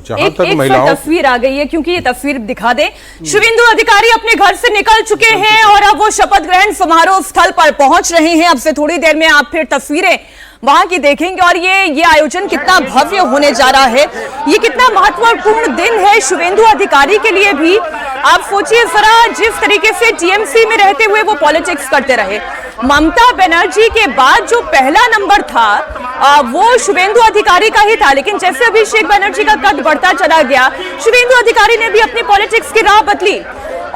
जहां तक महिलाओं तस्वीर आ गई है, क्योंकि ये तस्वीर दिखा दें, शुभेंदु अधिकारी अपने घर से निकल चुके हैं और अब वो शपथ ग्रहण समारोह स्थल पर पहुंच रहे हैं। अब से थोड़ी देर में आप फिर तस्वीरें वहां की देखेंगे और ये आयोजन कितना भव्य होने जा रहा है, ये कितना महत्वपूर्ण दिन है शुभेंदु अधिकारी के लिए भी। आप सोचिए जरा, जिस तरीके से टीएमसी में रहते हुए वो पॉलिटिक्स करते रहे, ममता बनर्जी के बाद जो पहला नंबर था वो शुभेंदु अधिकारी का ही था, लेकिन जैसे अभिषेक बनर्जी का कद बढ़ता चला गया, शुभेंदु अधिकारी ने भी अपनी पॉलिटिक्स की राह बदली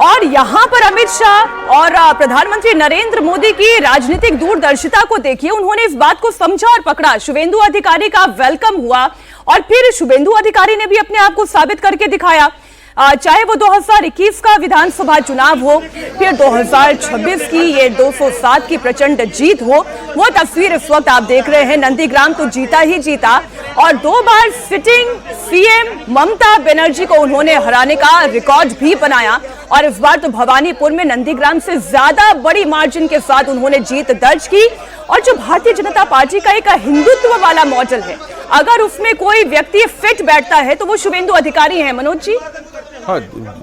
और यहां पर अमित शाह और प्रधानमंत्री नरेंद्र मोदी की राजनीतिक दूरदर्शिता को देखिए। उन्होंने इस बात को समझा और पकड़ा। शुभेंदु अधिकारी का वेलकम हुआ और फिर शुभेंदु अधिकारी ने भी अपने आप को साबित करके दिखाया, चाहे वो 2021 का विधानसभा चुनाव हो, फिर 2026 की ये 207 की प्रचंड जीत हो। वो तस्वीर इस वक्त आप देख रहे हैं। नंदीग्राम तो जीता ही जीता और 2 बार सिटिंग सीएम ममता बनर्जी को उन्होंने हराने का रिकॉर्ड भी बनाया और इस बार तो भवानीपुर में नंदीग्राम से ज्यादा बड़ी मार्जिन के साथ उन्होंने जीत दर्ज की। और जो भारतीय जनता पार्टी का एक हिंदुत्व वाला मॉडल है, अगर उसमें कोई व्यक्ति फिट बैठता है तो वो शुभेंदु अधिकारी हैं। मनोज जी, हाँ,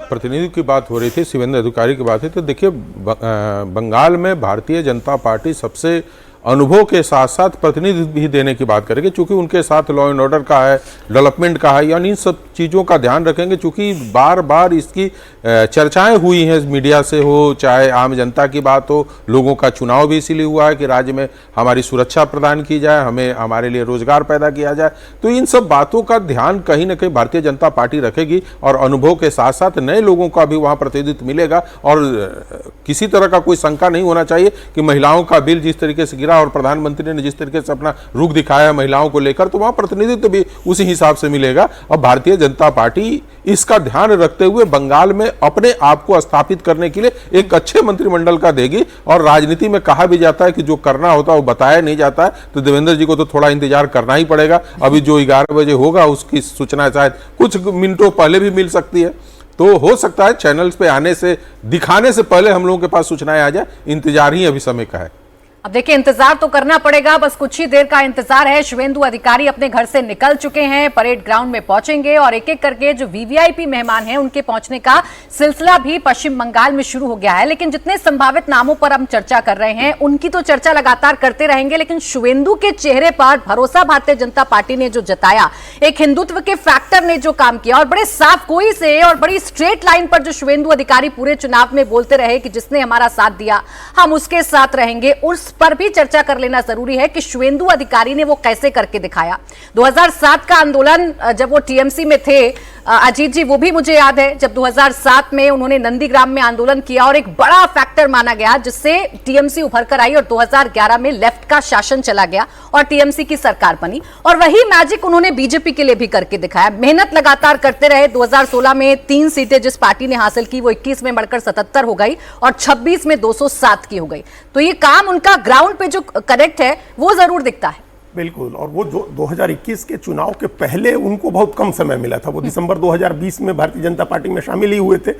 प्रतिनिधि की बात हो रही थी, शुभेंदु अधिकारी की बात है, तो देखिए बंगाल में भारतीय जनता पार्टी सबसे अनुभव के साथ साथ प्रतिनिधि भी देने की बात करेंगे, क्योंकि उनके साथ लॉ एंड ऑर्डर का है, डेवलपमेंट का है, यानी इन सब चीज़ों का ध्यान रखेंगे। क्योंकि बार बार इसकी चर्चाएं हुई हैं, मीडिया से हो चाहे आम जनता की बात हो, लोगों का चुनाव भी इसीलिए हुआ है कि राज्य में हमारी सुरक्षा प्रदान की जाए, हमें हमारे लिए रोजगार पैदा किया जाए। तो इन सब बातों का ध्यान कहीं ना कहीं भारतीय जनता पार्टी रखेगी और अनुभव के साथ साथ नए लोगों का भी वहाँ प्रतिनिधित्व मिलेगा। और किसी तरह का कोई शंका नहीं होना चाहिए कि महिलाओं का बिल जिस तरीके से और प्रधानमंत्री ने जिस तरीके से अपना रुख दिखाया महिलाओं को लेकर, तो वहां प्रतिनिधित्व भी उसी हिसाब से मिलेगा। और भारतीय जनता पार्टी इसका ध्यान रखते हुए बंगाल में अपने आप को स्थापित करने के लिए एक अच्छे मंत्रिमंडल का देगी। और राजनीति में कहा भी जाता है कि जो करना होता है वो बताया नहीं जाता है, तो देवेंद्र जी को तो थोड़ा इंतजार करना ही पड़ेगा। अभी जो 11 बजे होगा उसकी सूचना शायद कुछ मिनटों पहले भी मिल सकती है, तो हो सकता है चैनल्स पे आने से दिखाने से पहले हम लोगों के पास सूचनाएं आ जाए। इंतजार ही अभी समय का है। अब देखिए, इंतजार तो करना पड़ेगा, बस कुछ ही देर का इंतजार है। शुभेंदु अधिकारी अपने घर से निकल चुके हैं, परेड ग्राउंड में पहुंचेंगे और एक एक करके जो वीवीआईपी मेहमान हैं उनके पहुंचने का सिलसिला भी पश्चिम बंगाल में शुरू हो गया है। लेकिन जितने संभावित नामों पर हम चर्चा कर रहे हैं उनकी तो चर्चा लगातार करते रहेंगे, लेकिन शुभेंदु के चेहरे पर भरोसा भारतीय जनता पार्टी ने जो जताया, एक हिंदुत्व के फैक्टर ने जो काम किया और बड़े साफ गोई से और बड़ी स्ट्रेट लाइन पर जो शुभेंदु अधिकारी पूरे चुनाव में बोलते रहे कि जिसने हमारा साथ दिया हम उसके साथ रहेंगे, उस पर भी चर्चा कर लेना जरूरी है कि शुभेंदु अधिकारी ने वो कैसे करके दिखाया। 2007 का आंदोलन जब वो टीएमसी में थे, अजीत जी, वो भी मुझे याद है जब 2007 में उन्होंने नंदीग्राम में आंदोलन किया और एक बड़ा फैक्टर माना गया जिससे टीएमसी उभर कर आई और 2011 में लेफ्ट का शासन चला गया और टीएमसी की सरकार बनी। और वही मैजिक उन्होंने बीजेपी के लिए भी करके दिखाया। मेहनत लगातार करते रहे। 2016 में 3 सीटें जिस पार्टी ने हासिल की वो 21 में बढ़कर 77 हो गई और 26 में 207 की हो गई। तो ये काम उनका ग्राउंड पे जो कनेक्ट है वो जरूर दिखता है। बिल्कुल। और वो जो 2021 के चुनाव के पहले उनको बहुत कम समय मिला था, वो दिसंबर 2020 में भारतीय जनता पार्टी में शामिल ही हुए थे,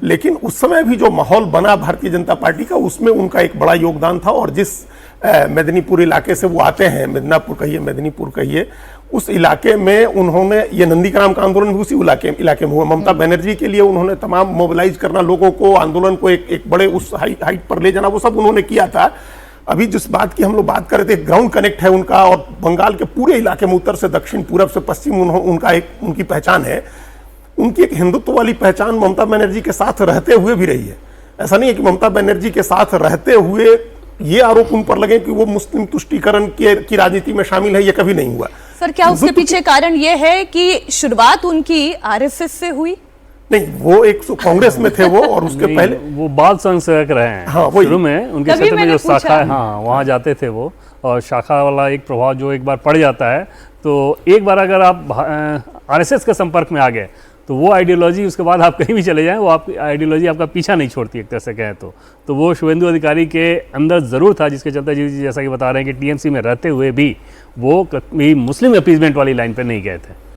लेकिन उस समय भी जो माहौल बना भारतीय जनता पार्टी का उसमें उनका एक बड़ा योगदान था। और जिस मेदिनीपुर इलाके से वो आते हैं, मिदनापुर कहिए मेदिनीपुर कहिए, उस इलाके में उन्होंने ये नंदीग्राम का आंदोलन भी उसी इलाके में हुआ। ममता बनर्जी के लिए उन्होंने तमाम मोबिलाइज करना, लोगों को, आंदोलन को एक बड़े उस हाइट पर ले जाना, वो सब उन्होंने किया था। अभी जिस बात की हम लोग बात कर रहे थे, ग्राउंड कनेक्ट है उनका और बंगाल के पूरे इलाके में उत्तर से दक्षिण, पूरब से पश्चिम उनकी पहचान है। उनकी एक हिंदुत्व वाली पहचान ममता बनर्जी के साथ रहते हुए भी रही है। ऐसा नहीं है कि ममता बनर्जी के साथ रहते हुए ये आरोप उन पर लगे कि वो मुस्लिम तुष्टीकरण की राजनीति में शामिल है, ये कभी नहीं हुआ। सर, क्या उसके पीछे कारण ये है कि शुरुआत उनकी आरएसएस से हुई? नहीं, वो एक कांग्रेस में थे वो, और उसके पहले वो बाल संघ सेवक रहे हैं। हाँ, शुरू में उनके क्षेत्र में जो शाखा है, हाँ, वहाँ जाते थे वो, और शाखा वाला एक प्रभाव जो एक बार पड़ जाता है, तो एक बार अगर आप आरएसएस के संपर्क में आ गए तो वो आइडियोलॉजी उसके बाद आप कहीं भी चले जाएं, वो आपकी आइडियोलॉजी आपका पीछा नहीं छोड़ती एक तरह से कहें तो वो शुभेंदु अधिकारी के अंदर ज़रूर था, जिसके चलते जैसा कि बता रहे हैं कि टीएमसी में रहते हुए भी वो कभी मुस्लिम अपीजमेंट वाली लाइन पर नहीं गए थे।